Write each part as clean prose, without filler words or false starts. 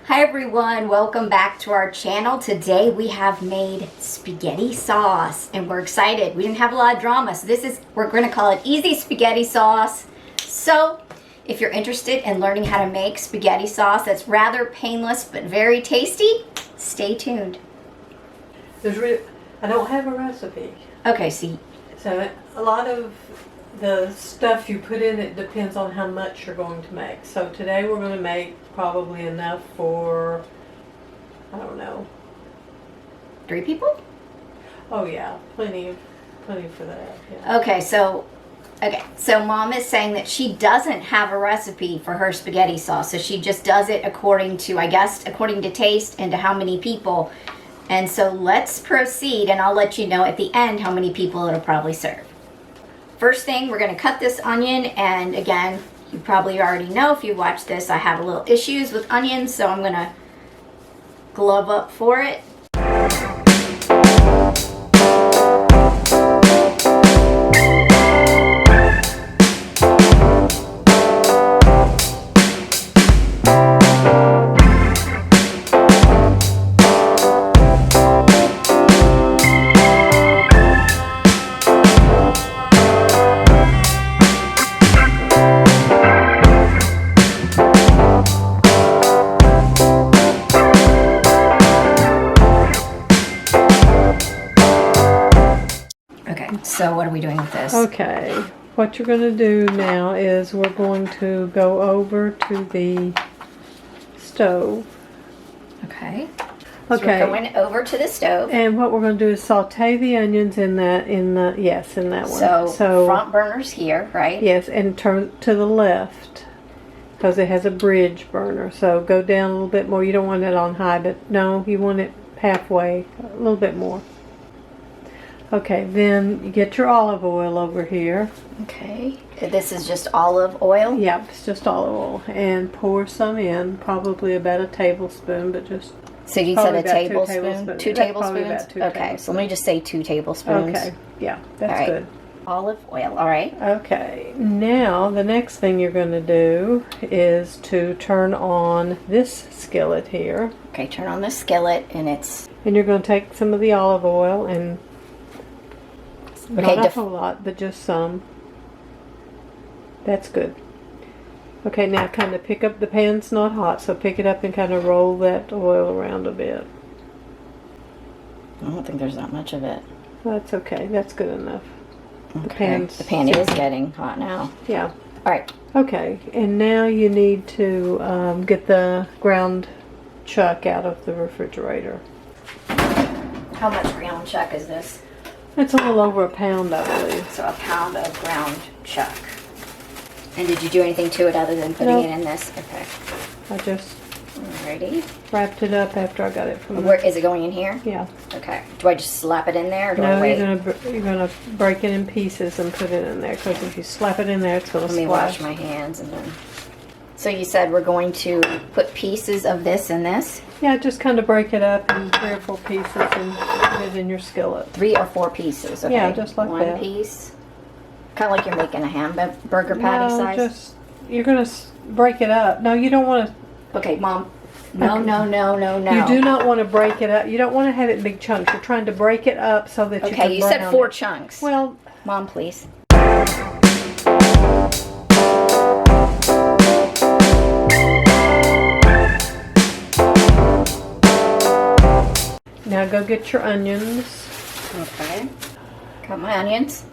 Hi everyone, welcome back to our channel. Today we have made spaghetti sauce and we're excited. We didn't have a lot of drama, so we're going to call it easy spaghetti sauce. So if you're interested in learning how to make spaghetti sauce that's rather painless but very tasty, stay tuned. I don't have a recipe. Okay, so A lot of the stuff you put in it depends on how much you're going to make. So today we're going to make probably enough for, I don't know. 3 people? Oh yeah, plenty for that. Yeah. Okay, so Mom is saying that she doesn't have a recipe for her spaghetti sauce, so she just does it according to taste and to how many people. And so let's proceed, and I'll let you know at the end how many people it'll probably serve. First thing, we're going to cut this onion, and again, you probably already know if you watch this, I have a little issues with onions, so I'm going to glove up for it. So what are we doing with this? Okay, what you're going to do now is we're going to go over to the stove. Okay. So we're going over to the stove. And what we're going to do is saute the onions in that one. So front burner's here, right? Yes, and turn to the left because it has a bridge burner. So go down a little bit more. You don't want it on high, but no, you want it halfway, a little bit more. Okay, then you get your olive oil over here. Okay. This is just olive oil? Yep, it's just olive oil. And pour some in, probably about a tablespoon, but just... So you said a tablespoon? 2 tablespoons? About 2 okay, tablespoons. so let me just say 2 tablespoons. Okay, yeah, that's good. Olive oil, all right. Okay, now the next thing you're going to do is to turn on this skillet here. Okay, turn on the skillet and it's... And you're going to take some of the olive oil and... Not a whole lot, but just some. That's good. Okay, now kind of pick up, the pan's not hot, so pick it up and kind of roll that oil around a bit. I don't think there's that much of it. That's okay, that's good enough. Okay. The pan is getting hot now. Yeah. Alright. Okay, and now you need to get the ground chuck out of the refrigerator. How much ground chuck is this? It's a little over a pound, I believe. So a pound of ground chuck. And did you do anything to it other than putting it in this? Okay. I just wrapped it up after I got it from Where is it going in here? Yeah. Okay. Do I just slap it in there or do I wait? You're gonna break it in pieces and put it in there, because if you slap it in there, it's gonna splash. Let me wash my hands and then... So you said we're going to put pieces of this in this? Yeah, just kind of break it up in 3 or 4 pieces and put it in your skillet. 3 or 4 pieces, okay. Yeah, just like that. 1 piece. Kind of like you're making a hamburger patty size? You're going to break it up. No, you don't want to... Okay, Mom. No. You do not want to break it up. You don't want to have it in big chunks. You're trying to break it up so that you can brown it. Okay, you said 4 chunks. Well... Mom, please. Now go get your onions. Okay. Got my onions.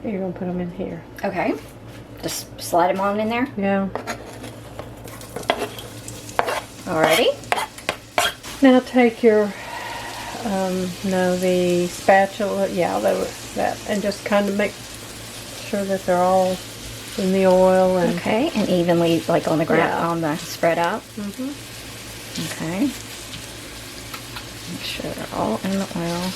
You're going to put them in here. Okay. Just slide them on in there? Yeah. Alrighty. Now take your, the spatula, that, and just kind of make sure that they're all in the oil. And okay, and evenly, like on the ground, on the spread out? Mm-hmm. Okay. Make sure they're all in the oil.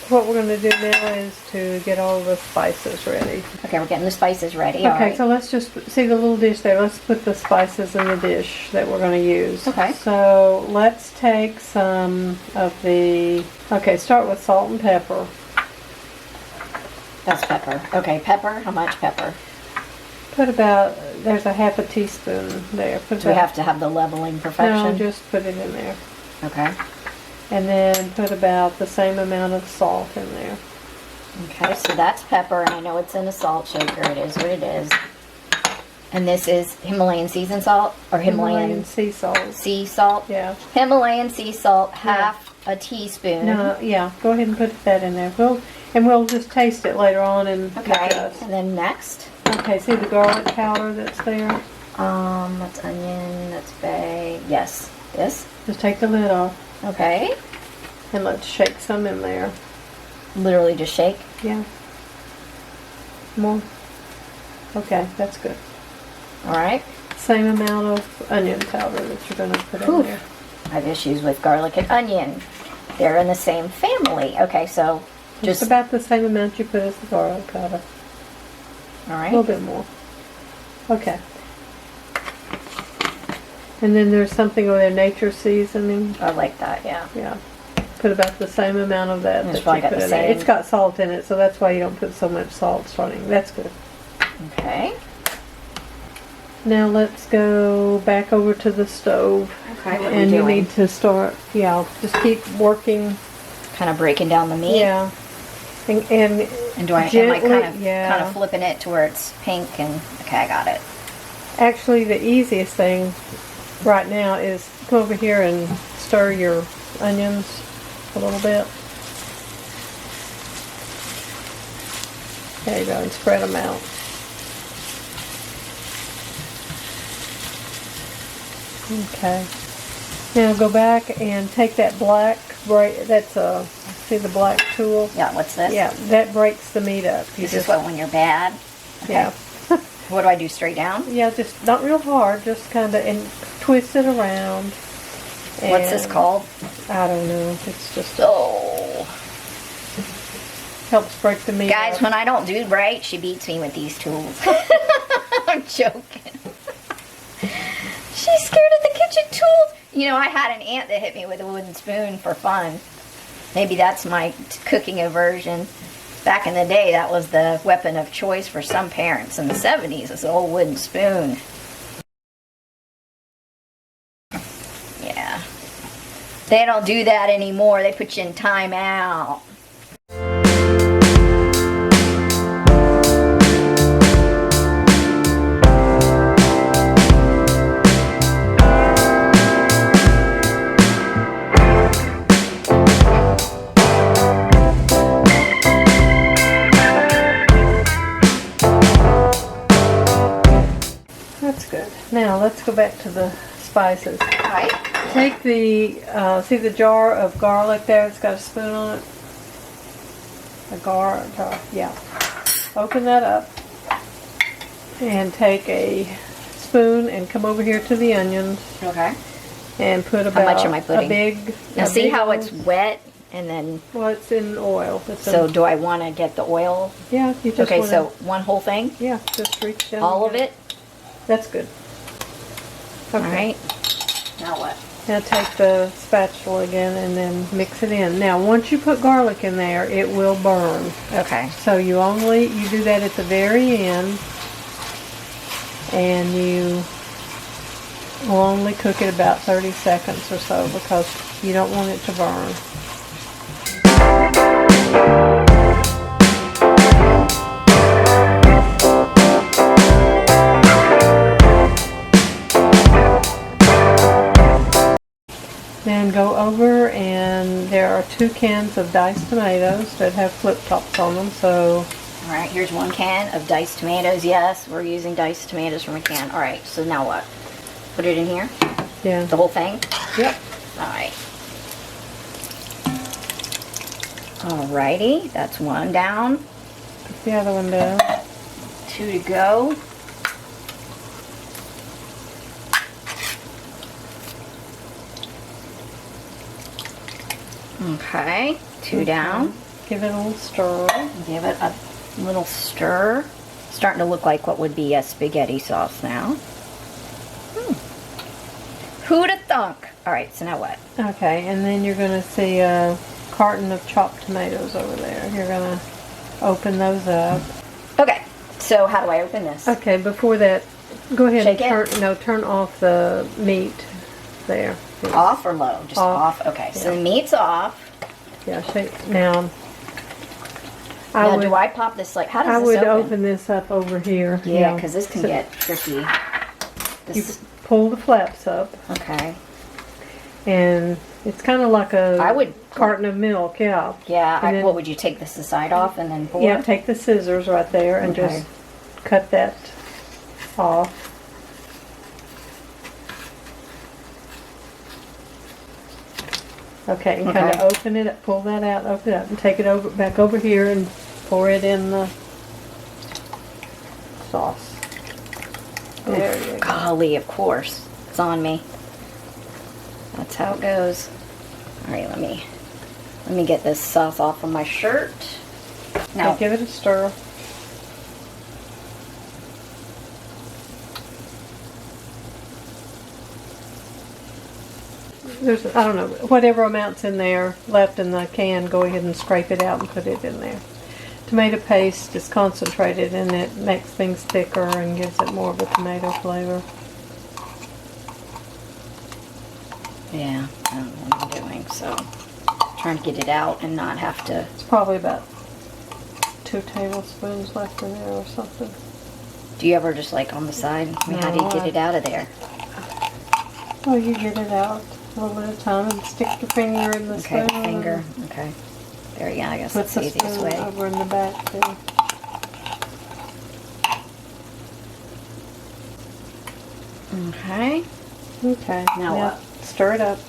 What we're going to do now is to get all the spices ready. Okay, we're getting the spices ready. Okay, All right. so let's just see the little dish there. Let's put the spices in the dish that we're going to use. Okay. So let's take some of the. Okay, start with salt and pepper. That's pepper. Okay, pepper. How much pepper? Put about. There's a half a teaspoon there. Put Do we have to have the leveling perfection? No, just put it in there. Okay. And then put about the same amount of salt in there. Okay, so that's pepper, and I know it's in a salt shaker. It is what it is. And this is Himalayan seasoned salt or Himalayan sea salt. sea salt? Yeah. Himalayan sea salt, half a teaspoon. No, yeah. Go ahead and put that in there. We'll just taste it later on and Okay. adjust. And then next, Okay. See the garlic powder that's there. that's onion. That's bay. Yes. This. Just take the lid off Okay. and let's shake some in there. Literally just shake. Yeah. More. Okay, that's good. All right. Same amount of onion powder that you're going to put in Oof. there. I have issues with garlic and onion. They're in the same family. Okay, so Just just about the same amount you put as the garlic powder. all A right. little bit more. Okay. And then there's something over there, nature seasoning. I like that. Yeah. Yeah. Put about the same amount of that It's that you probably got put the in there. same. It's got salt in it, so that's why you don't put so much salt starting. That's good. Okay. Now let's go back over to the stove. Okay. What are And we you doing? need to start, just keep working. Kind of breaking down the meat. Yeah. And And do I am I gently, kind of yeah. flipping it to where it's pink and okay, I got it. Actually, the easiest thing right now is come over here and stir your onions a little bit. There you go, and spread them out. Okay. Now go back and take that black see the black tool? Yeah, what's this? Yeah, that breaks the meat up. You This is what when you're bad. Okay. yeah. What do I do? Straight down? Yeah, just not real hard, just kind of, and twist it around. What's this And called? I don't know. It's just Oh. helps break the meat Guys, up. when I don't do right, she beats me with these tools. I'm joking. She's scared of the kitchen tools. You know, I had an aunt that hit me with a wooden spoon for fun. Maybe that's my cooking aversion. Back in the day, that was the weapon of choice for some parents in the 70s. It's an old wooden spoon. Yeah. They don't do that anymore. They put you in timeout. That's good. Now let's go back to the spices. Right? Take the see the jar of garlic there. It's got a spoon on it. A jar. Yeah. Open that up and take a spoon and come over here to the onions Okay. and put How about much am I putting? a big. Now a see big how one. it's wet and then, Well, it's in oil. It's so in, do I want to get the oil? yeah, you just Okay, wanna, so one whole thing? yeah, just reach down. All and of get it? That's good. Okay. All right. Now what? Now take the spatula again and then mix it in. Now once you put garlic in there, it will burn. Okay. So you do that at the very end, and you will only cook it about 30 seconds or so because you don't want it to burn. Then go over, and there are 2 cans of diced tomatoes that have flip tops on them. So All right, here's 1 can of diced tomatoes. Yes, we're using diced tomatoes from a can. All right, so now what? Put it in here? yeah, The whole thing? yep. All right. Alrighty, that's 1 down. Put the other one down. 2 to go. Okay, 2 down. Give it a little stir. Give it a little stir. Starting to look like what would be a spaghetti sauce now. Who'd have thunk? All right, so now what? Okay, and then you're going to see a carton of chopped tomatoes over there. You're going to open those up. Okay, so how do I open this? Okay, before that, go ahead Shake and turn off the meat there. Off or low? Just off. Okay, so the meat's off. Yeah, shake. Now, Do I pop this like, how does I this would open? open this up over here. Yeah, because this can get tricky. You pull the flaps up, Okay. and it's kind of like a I would carton of milk, yeah. Yeah, And then- what would you take the side off and then pour? Yeah, take the scissors right there and Okay. just cut that off. Okay, and kind of open it up, pull that out, open it up, and take it over back over here and pour it in the sauce. There you go. Golly, of course. It's on me. That's how it goes. All right, let me get this sauce off of my shirt. Now, Okay, give it a stir. There's, I don't know, whatever amount's in there left in the can, go ahead and scrape it out and put it in there. Tomato paste is concentrated and it makes things thicker and gives it more of a tomato flavor. yeah, I don't know what I'm doing, so trying to get it out and not have to. It's probably about 2 tablespoons left in there or something. Do you ever just like on the side? I mean, how do you get it out of there? Oh, you get it out a little bit of time and stick your finger in the spoon. Okay, finger. Okay. There you go. I guess Put that's the the easiest spoon way. over in the back too. Okay. Okay. Now what? Stir it up.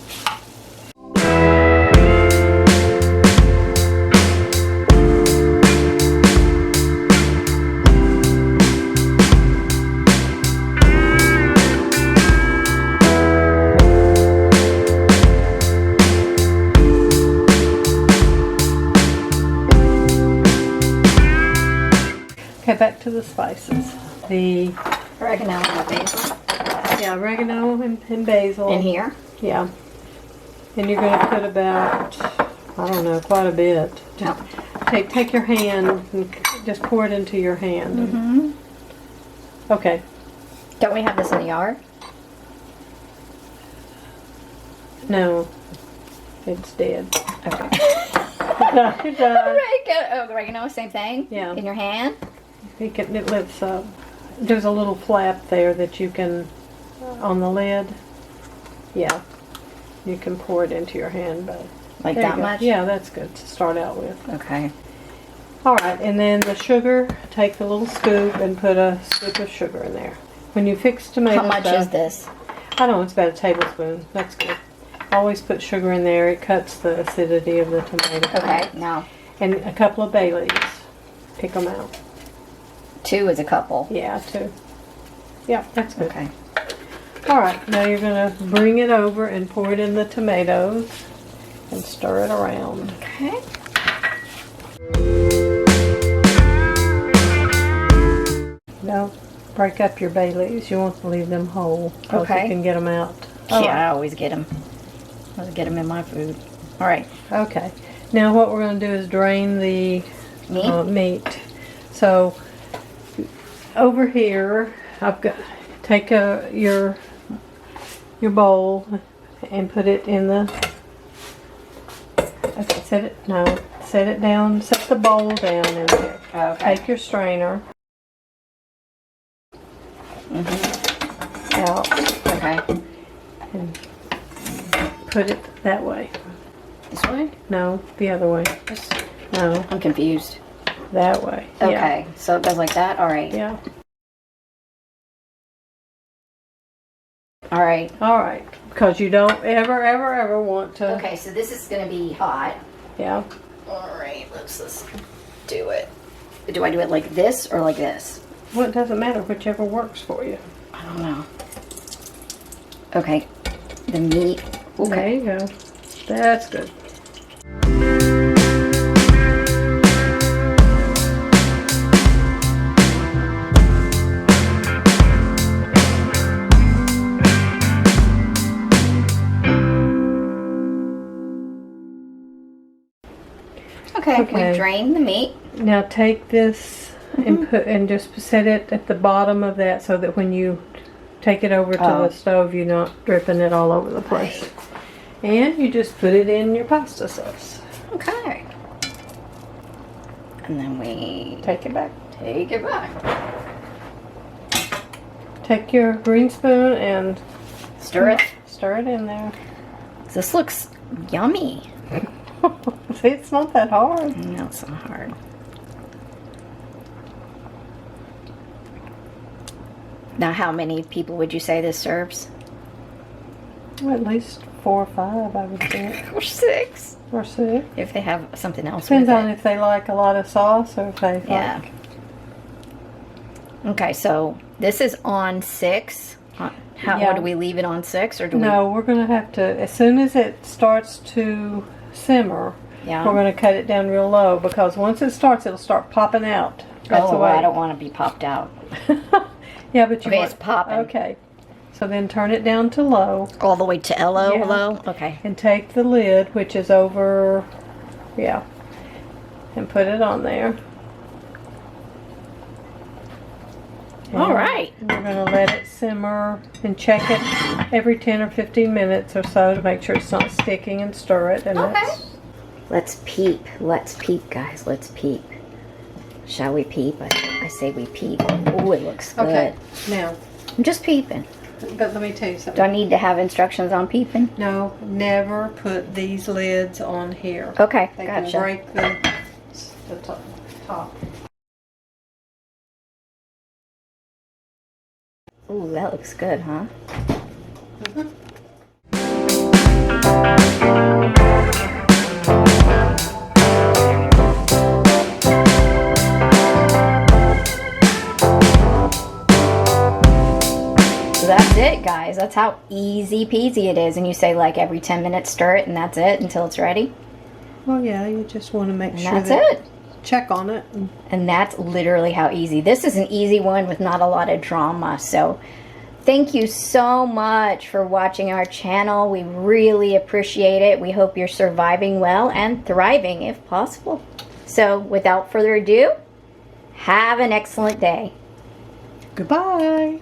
Okay, back to the spices. The Oregano and basil. oregano and basil. In here? Yeah. And you're going to put about, I don't know, quite a bit. No. Take your hand and just pour it into your hand. Mm-hmm. Okay. Don't we have this in the yard? No. It's dead. Okay. It does. Oregano, same thing? Yeah. In your hand? It lifts up. There's a little flap there that you can, on the lid. Yeah. You can pour it into your hand, but Like there you that go. much? Yeah, that's good to start out with. Okay. All right, and then the sugar, take the little scoop and put a scoop of sugar in there. When you fix tomato How much stuff, is this? I don't know, it's about a tablespoon. That's good. Always put sugar in there. It cuts the acidity of the tomato. Okay, now And a couple of bay leaves. Pick them out. 2 is a couple. Yeah, 2. Yeah, that's good. Okay. All right, now you're going to bring it over and pour it in the tomatoes and stir it around. Okay. Now, break up your bay leaves. You want to leave them whole. 'Cause Okay. you can get them out. Yeah, I always get them. I always get them in my food. All right. Okay. Now what we're going to do is drain the Meat? meat. So over here, I've got take your bowl and put it in the. Okay, set it down. Set the bowl down in there. Okay. Take your strainer out Okay. and put it that way. This way? No, the other way. No, I'm confused. that way. Okay. So it goes like that? All right. Yeah. All right. All right. Because you don't ever want to. Okay, so this is going to be hot. Yeah. All right, let's just do it. Do I do it like this or like this? Well, it doesn't matter. Whichever works for you. I don't know. Okay. The meat. There Okay. you go. That's good. Okay, Okay. we drained the meat. Now take this and put and just set it at the bottom of that so that when you take it over to the stove, you're not dripping it all over the place. And you just put it in your pasta sauce. Okay. And then we Take it back. take it back. Take your green spoon and Stir it. stir it in there. This looks yummy. See, it's not that hard. No, it's not hard. Now, how many people would you say this serves? Well, at least 4 or 5, I would think. Or 6. Or 6. If they have something else Depends with on it. if they like a lot of sauce or if they Yeah. like... Okay, so this is on 6. How do we leave it on 6, or do No, we're going to have to, as soon as it starts to simmer, Yeah. we're going to cut it down real low, because once it starts, it'll start popping out. That's the way. I don't want to be popped out. Yeah, but you Okay, want... it's popping. Okay. So then turn it down to low All the way to low, Yeah. low? Okay. and take the lid, which is over, and put it on there. All right. We're going to let it simmer and check it every 10 or 15 minutes or so to make sure it's not sticking, and stir it. And Okay. Let's peep. Let's peep, guys. Let's peep. Shall we peep? I say we peep. Oh, it looks good. Okay. Now, I'm just peeping. but let me tell you Do I something. need to have instructions on peeping? No, never put these lids on here. Okay, They gotcha. can break the top. Ooh, that looks good, huh? So that's it, guys. That's how easy peasy it is. And you say like every 10 minutes stir it, and that's it until it's ready. Well, yeah, you just want to make And sure that's that it. check on it. And that's literally how easy. This is an easy one with not a lot of drama. So thank you so much for watching our channel. We really appreciate it. We hope you're surviving well and thriving if possible. So without further ado, have an excellent day. Goodbye.